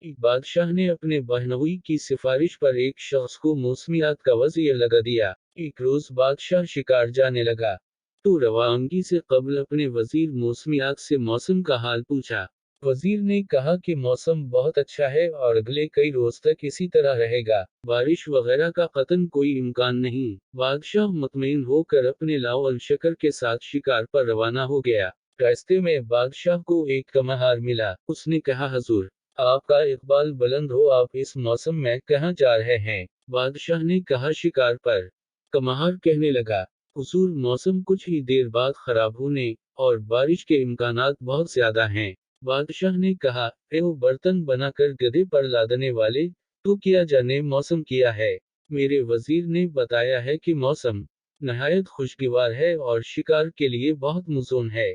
एक बादशाह ने अपने बहनोई की सिफारिश पर एक शख्स को मौसमियात का वज़ीर लगा दिया। एक रोज बादशाह शिकार जाने लगा, तो रवानगी से कबल अपने वजीर मौसमियात से मौसम का हाल पूछा। वजीर ने कहा कि मौसम बहुत अच्छा है और अगले कई रोज तक इसी तरह रहेगा, बारिश वगैरह का कतन कोई इम्कान नहीं। बादशाह मुतमईन होकर अपने लाओ अल शकर के साथ शिकार पर रवाना हो गया। रास्ते में बादशाह को एक कमहार मिला। उसने कहा, हजूर, आपका इकबाल बुलंद हो, आप इस मौसम में कहाँ जा रहे हैं? बादशाह ने कहा, शिकार पर। कमहार कहने लगा, हुजूर, मौसम कुछ ही देर बाद खराब होने और बारिश के इम्कानात बहुत ज्यादा हैं। बादशाह ने कहा, ए वो बर्तन बनाकर गधे पर लादने वाले, तो क्या जाने मौसम किया है? मेरे वजीर ने बताया है कि मौसम नहायत खुशगवार है और शिकार के लिए बहुत मुज़ोन है,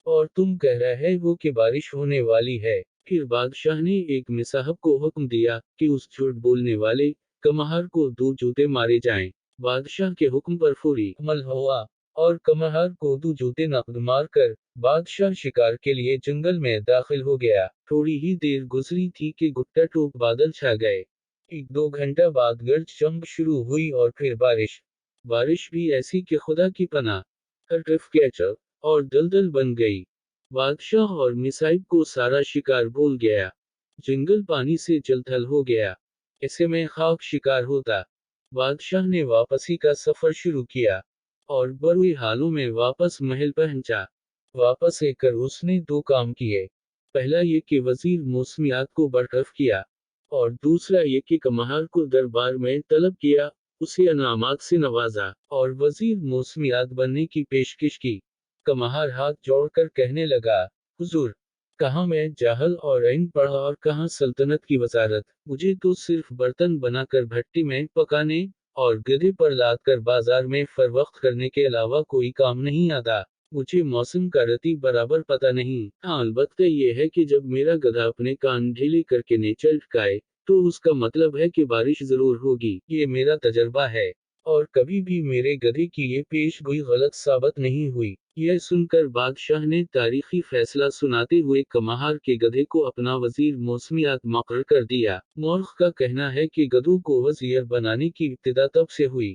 और तुम कह रहे हो कि बारिश होने वाली है। फिर बादशाह ने एक मिसाहब को हुक्म दिया कि उस झूठ बोलने वाले कमहार को 2 जूते मारे जाएं। बादशाह के हुक्म पर फौरी अमल हुआ और कमहार को 2 जूते नकद मारकर बादशाह शिकार के लिए जंगल में दाखिल हो गया। थोड़ी ही देर गुजरी थी कि गुट्टा टोप बादल छा गए। 1-2 घंटा बाद गर्ज चमक शुरू हुई और फिर बारिश। बारिश भी ऐसी कि खुदा की पनाह, हर तरफ कीचड़ और दलदल बन गई। बादशाह और मिसाइब को सारा शिकार भूल गया। जंगल पानी से जलथल हो गया। ऐसे में खाक शिकार होता। बादशाह ने वापसी का सफर शुरू किया और बुरी हालों में वापस महल पहुंचा। वापस आकर उसने 2 काम किए। पहला ये कि वजीर मौसमियात को बर्तरफ किया, और दूसरा ये कि कमहार को दरबार में तलब किया, उसे अनामात से नवाजा और वजीर मौसमियात बनने की पेशकश की। कमहार हाथ जोड़कर कहने लगा, हुजूर, कहाँ मैं जाहल और अनपढ़ और कहाँ सल्तनत की वजारत। मुझे तो सिर्फ बर्तन बनाकर भट्टी में पकाने और गधे पर लाद कर बाजार में फरोख्त करने के अलावा कोई काम नहीं आता। मुझे मौसम का रती बराबर पता नहीं। हाँ, अलबत्ता ये है कि जब मेरा गधा अपने कान ढीले करके नीचे लटकाए, तो उसका मतलब है कि बारिश जरूर होगी। ये मेरा तजर्बा है, और कभी भी मेरे गधे की ये पेशगोई गलत साबित नहीं हुई। यह सुनकर बादशाह ने तारीखी फैसला सुनाते हुए कमहार के गधे को अपना वजीर मौसमियात मुकर्रर कर दिया। मौर्ख का कहना है कि गधों को वजीर बनाने की इब्तिदा तब से हुई